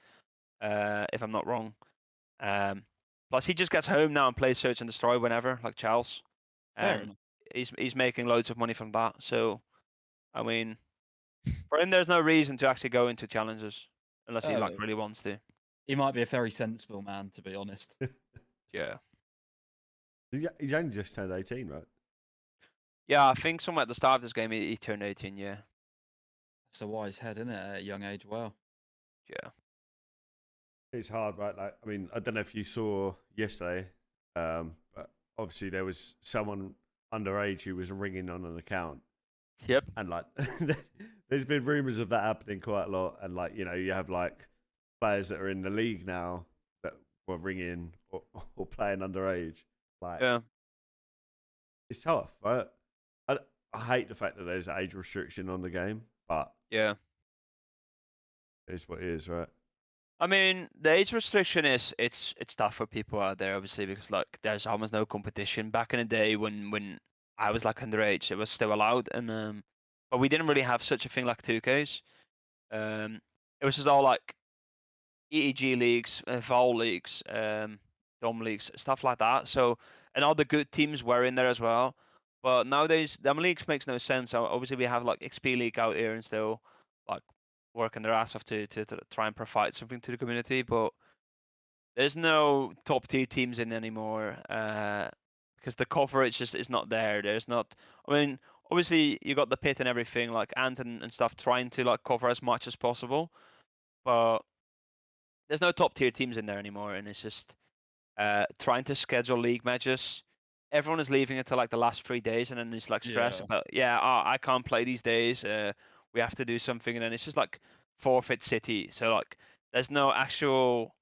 S2: if I'm not wrong. Plus he just gets home now and plays Search and Destroy whenever, like Charles.
S4: Fair
S2: And
S4: enough.
S2: he's making loads of money from that. So I mean, for him, there's no reason to actually go into challenges unless he like really wants to.
S4: He might be a very sensible man, to be honest.
S2: Yeah.
S1: He's only just turned 18, right?
S2: Yeah, I think somewhere at the start of this game he turned 18. Yeah.
S4: That's a wise head, isn't it? At a young age, well.
S2: Yeah.
S1: It's hard, right? Like, I mean, I don't know if you saw yesterday, but obviously there was someone underage who was ringing on an account.
S2: Yep.
S1: And like, there's been rumors of that happening quite a lot. And like, you know, you have like players that are in the league now that were ringing or playing underage. Like,
S2: Yeah.
S1: it's tough, right? I hate the fact that there's an age restriction on the game, but
S2: Yeah.
S1: it's what it is, right?
S2: I mean, the age restriction it's tough for people out there, obviously, because like there's almost no competition. Back in the day when I was like underage, it was still allowed, and but we didn't really have such a thing like 2Ks. It was just all like EEG leagues, Vol leagues, Dom leagues, stuff like that. So, and all the good teams were in there as well. But nowadays, Dom leagues makes no sense. So obviously, we have like XP League out here and still like working their ass off to try and provide something to the community. But there's no top tier teams in anymore because the coverage just is not there. There's not. I mean, obviously, you got the pit and everything like Ant and stuff trying to like cover as much as possible, but there's no top tier teams in there anymore, and it's just trying to schedule league matches everyone is leaving it to like the last 3 days, and then there's like stress
S4: Yeah.
S2: about I can't play these days. We have to do something, and then it's just like forfeit city. So like there's no actual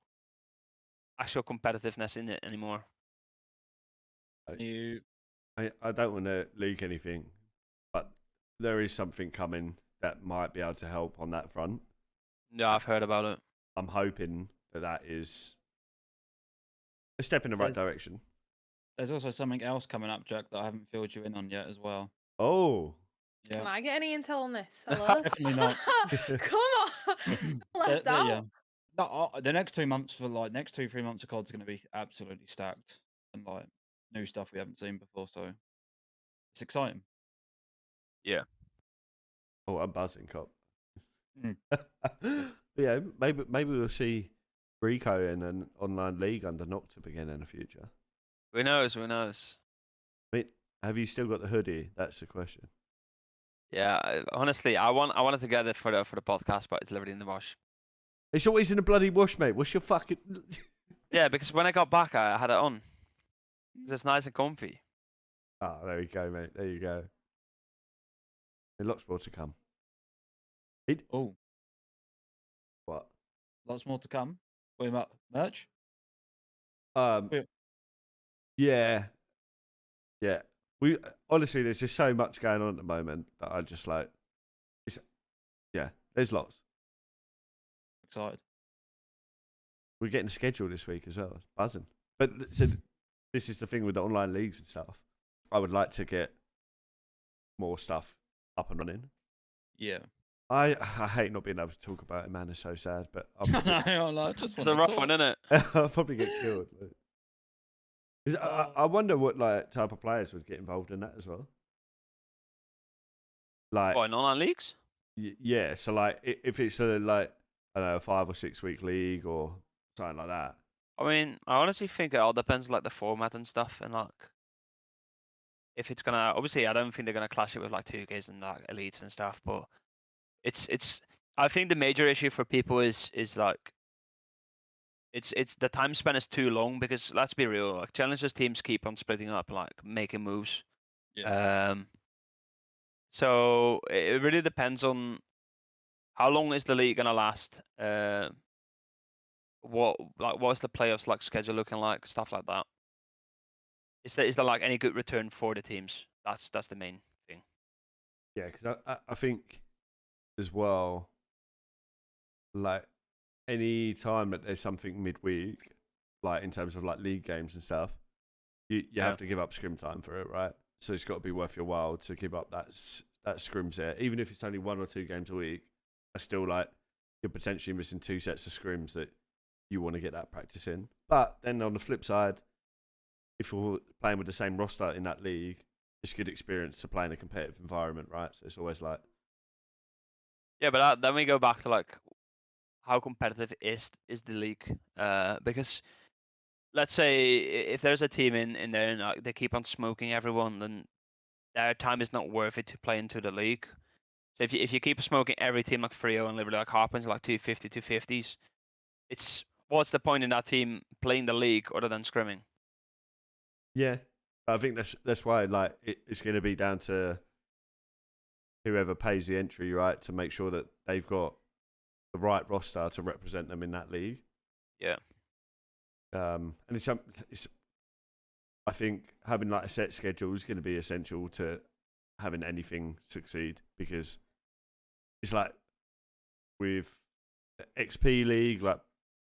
S2: competitiveness in it anymore.
S4: You
S1: I don't want to leak anything, but there is something coming that might be able to help on that front.
S2: Yeah, I've heard about it.
S1: I'm hoping that is a step in the right direction.
S4: There's also something else coming up, Jack, that I haven't filled you in on yet as well.
S1: Oh,
S3: Can
S4: Yeah.
S3: I get any intel on this? Hello?
S4: Definitely not.
S3: Come on. Left
S4: Yeah.
S3: out.
S4: No, the next 2 months for like next 2-3 months of COD's going to be absolutely stacked and like new stuff we haven't seen before, so it's exciting.
S1: oh, I'm buzzing, cop.
S4: Mm.
S1: Yeah, maybe we'll see Rico in an online league under Noctem again in the future.
S2: Who knows? Who knows?
S1: I mean, have you still got the hoodie? That's the question.
S2: Yeah, honestly, I wanted to get it for the podcast, but it's literally in the wash.
S1: It's always in the bloody wash, mate. What's your fucking?
S2: Yeah, because when I got back, I had it on. 'Cause it's nice and comfy.
S1: Oh, there you go, mate. There you go. There's lots more to come.
S4: Oh,
S1: What?
S4: lots more to come. What about merch?
S1: Yeah. Yeah. We honestly, there's just so much going on at the moment that I just like. There's lots.
S4: Excited.
S1: We're getting a schedule this week as well. It's buzzing. But so this is the thing with the online leagues and stuff. I would like to get more stuff up and running.
S4: Yeah.
S1: I hate not being able to talk about it, man. It's so sad. But I'll
S2: It's a rough one, isn't it?
S1: I'll probably get killed. I wonder what like type of players would get involved in that as well. Like,
S2: What, in online leagues?
S1: yeah. So like, if it's a like I don't know, a 5 or 6 week league or something like that.
S2: I mean, I honestly think it all depends on like the format and stuff, and like if it's gonna. Obviously, I don't think they're gonna clash it with like 2Ks and like elites and stuff, but it's. I think the major issue for people is like it's the time spent is too long, because let's be real, like challengers teams keep on splitting up, like making moves.
S4: Yeah.
S2: So it really depends on how long is the league gonna last. What's the playoffs like schedule looking like, stuff like that. Is there like any good return for the teams? That's the main thing.
S1: Yeah, because I think as well, like any time that there's something midweek, like in terms of like league games and stuff, you have to give up scrim time for it, right? So it's got to be worth your while to give up that scrims there, even if it's only 1 or 2 games a week. I still like you're potentially missing 2 sets of scrims that you want to get that practice in. But then on the flip side, if you're playing with the same roster in that league, it's good experience to play in a competitive environment, right? So it's always like,
S2: yeah, but then we go back to like how competitive is the league? Because let's say if there's a team in there and they keep on smoking everyone, then their time is not worth it to play into the league. So if you keep smoking every team like Frio and literally like Harpins like 250, 250s, it's what's the point in that team playing the league other than scrimming?
S1: yeah. I think that's why like it's going to be down to whoever pays the entry, right, to make sure that they've got the right roster to represent them in that league.
S2: Yeah.
S1: And it's I think having like a set schedule is going to be essential to having anything succeed, because it's like with XP League, like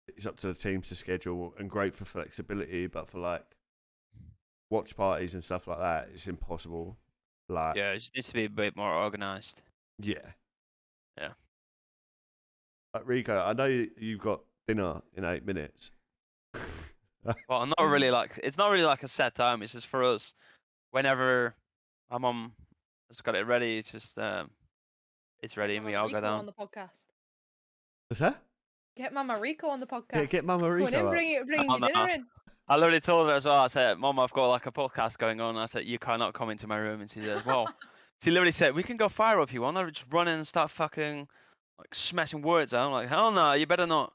S1: it's up to the teams to schedule and great for flexibility, but for like watch parties and stuff like that, it's impossible. Like,
S2: Yeah, it just needs to be a bit more organized.
S1: yeah.
S2: Yeah.
S1: Like Rico, I know you've got dinner in 8 minutes.
S2: Well, I'm not really like it's not really like a set time. It's just for us. Whenever my mum has got it ready, it's just it's ready and we all go
S3: Rico
S2: down.
S3: on the podcast.
S1: What's that?
S3: Get Mama Rico on the podcast.
S1: Yeah, get Mama
S3: Come on
S1: Rico
S3: in,
S1: up.
S3: bring
S2: Oh,
S3: your
S2: no.
S3: dinner in.
S2: I literally told her as well. I said, "Mom, I've got like a podcast going on." I said, "You cannot come into my room." And she says, "Well," she literally said, "We can go viral if you want." I would just run in and start fucking like smashing words out. I'm like, "Hell no, you better not.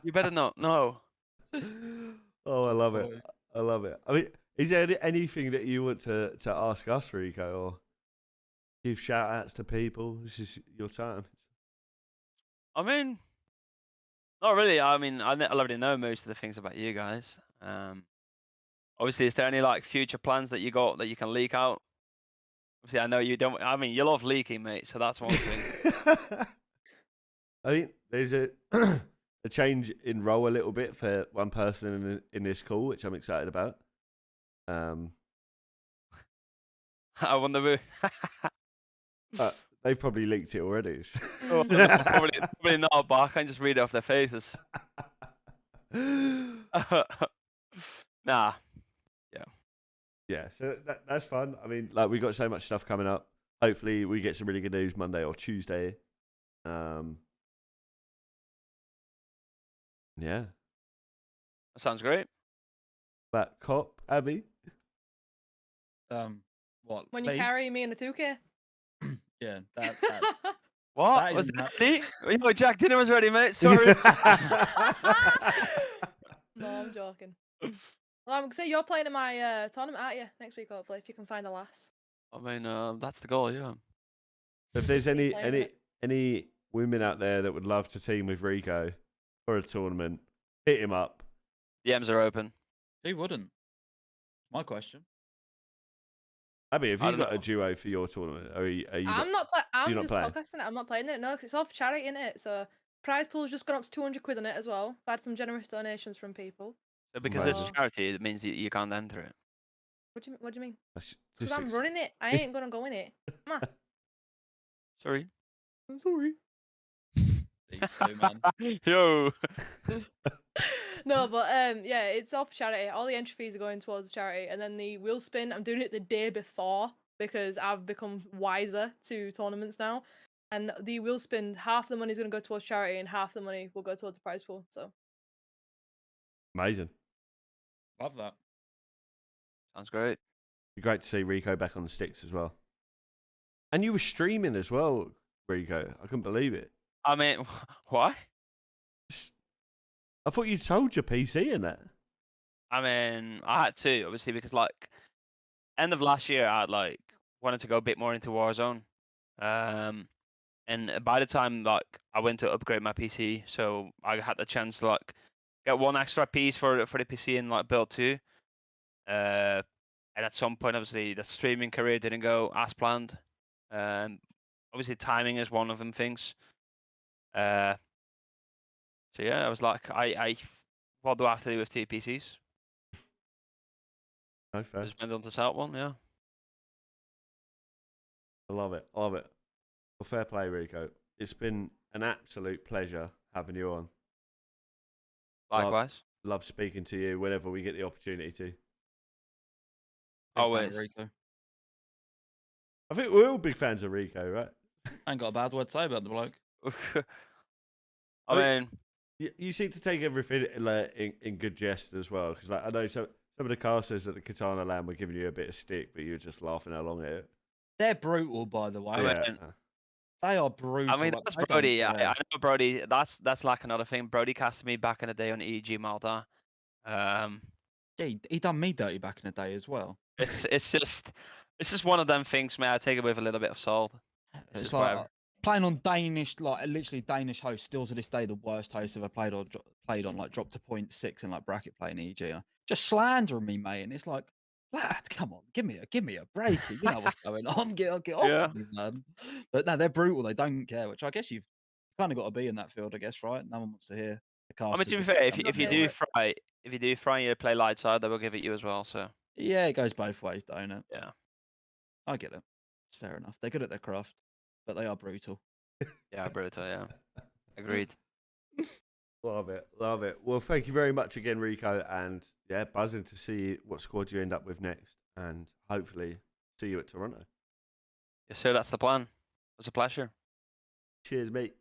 S2: You better not. No."
S1: Oh, I love it. I love it. I mean, Is there anything that you want to ask us, Rico, or give shout outs to people? This is your time.
S2: I mean, not really. I mean, I already know most of the things about you guys. Obviously, is there any like future plans that you got that you can leak out? Obviously, I know you don't. I mean, you love leaking, mate. So that's one thing.
S1: I think there's a a change in role a little bit for one person in this call, which I'm excited about.
S2: I wonder.
S1: They've probably leaked it already.
S2: Oh, no, probably not, but I can just read it off their faces. Nah.
S1: Yeah, so that's fun. I mean, like we got so much stuff coming up. Hopefully, we get some really good news Monday or Tuesday. Yeah.
S2: That sounds great.
S1: But cop, Abby.
S4: What?
S3: When you
S4: leaks?
S3: carry me in the 2K.
S4: Yeah, that
S2: What?
S4: That
S2: Was
S4: isn't
S2: that ready? Yo, Jack, dinner was ready, mate. Sorry.
S3: No, I'm joking. Well, I'm gonna say you're playing in my tournament, aren't you? Next week, hopefully, if you can find a lass.
S2: I mean, that's the goal, yeah.
S1: If there's
S3: Keep playing
S1: any women out there that would love to team with Rico for a tournament, hit him up.
S2: DMs are open.
S4: who wouldn't? My question.
S1: Abby, have
S2: I
S1: you
S2: don't
S1: got a
S2: know.
S1: duo for your tournament? Are you
S3: I'm not playing. I'm
S1: you're not
S3: just
S1: playing?
S3: podcasting it. I'm not playing it. No, because it's all for charity, isn't it? So prize pool's just gone up to 200 quid on it as well. I've had some generous donations from people.
S2: So because it's a
S3: Amazing.
S2: charity, it means you can't enter it.
S3: What do you mean?
S1: That's
S3: Because
S1: just
S3: I'm running it. I ain't gonna go in it. Come on.
S2: Sorry.
S3: I'm sorry.
S4: These two, man.
S2: Yo.
S3: No, but yeah, it's all for charity. All the entry fees are going towards the charity, and then the wheel spin, I'm doing it the day before because I've become wiser to tournaments now. And the wheel spin, half the money's gonna go towards charity, and half the money will go towards the prize pool. So
S1: amazing.
S4: Love that.
S2: Sounds great.
S1: Be great to see Rico back on the sticks as well. And you were streaming as well, Rico. I couldn't believe it.
S2: I mean, why?
S1: I thought you sold your PC in that.
S2: I mean, I had to, obviously, because like end of last year, I like wanted to go a bit more into Warzone. And by the time like I went to upgrade my PC, so I had the chance to like get one extra piece for the PC and like build two. And at some point, obviously, the streaming career didn't go as planned. Obviously, timing is one of them things. So yeah, I was like, what do I have to do with two PCs?
S1: No fair.
S2: Just went on to sell one, yeah.
S1: I love it. I love it. Well, fair play, Rico. It's been an absolute pleasure having you on.
S2: Likewise.
S1: Love speaking to you whenever we get the opportunity to.
S4: Big fan of
S2: Always.
S4: Rico.
S1: I think we're all big fans of Rico, right?
S4: I ain't got a bad word to say about the bloke.
S2: I mean,
S1: You seem to take everything like, in good jest as well, because like I know some of the casters at the Katana Land were giving you a bit of stick, but you were just laughing along at it.
S4: They're brutal, by the way.
S2: I mean,
S4: They are brutal.
S2: I mean,
S4: like,
S2: that's
S4: they don't
S2: Brody. I
S4: care.
S2: know Brody. That's like another thing. Brody casted me back in the day on EG Malta.
S4: Yeah, he done me dirty back in the day as well.
S2: It's just one of them things, man. I take it with a little bit of salt.
S4: It's
S2: just
S4: like
S2: whatever.
S4: playing on Danish, like literally Danish host. Still to this day, the worst host I've ever played on. Like dropped to 0.6 in like bracket playing EG. Just slandering me, mate. And it's like, lad, come on, give me a break. You know what's going on. Get off
S2: Yeah.
S4: me, man. But no, they're brutal. They don't care. Which I guess you've kind of got to be in that field, I guess, right? No one wants to hear the cast.
S2: I mean, to be fair, if you do fry, you play light side, they will give it you as well. So
S4: yeah, it goes both ways, don't it?
S2: yeah,
S4: I get it. It's fair enough. They're good at their craft, but they are brutal.
S2: yeah, brutal. Yeah, agreed.
S1: Love it, love it. Well, thank you very much again, Rico, and yeah, buzzing to see what squad you end up with next, and hopefully see you at Toronto.
S2: Yes, sir. That's the plan. It was a pleasure.
S1: Cheers, mate.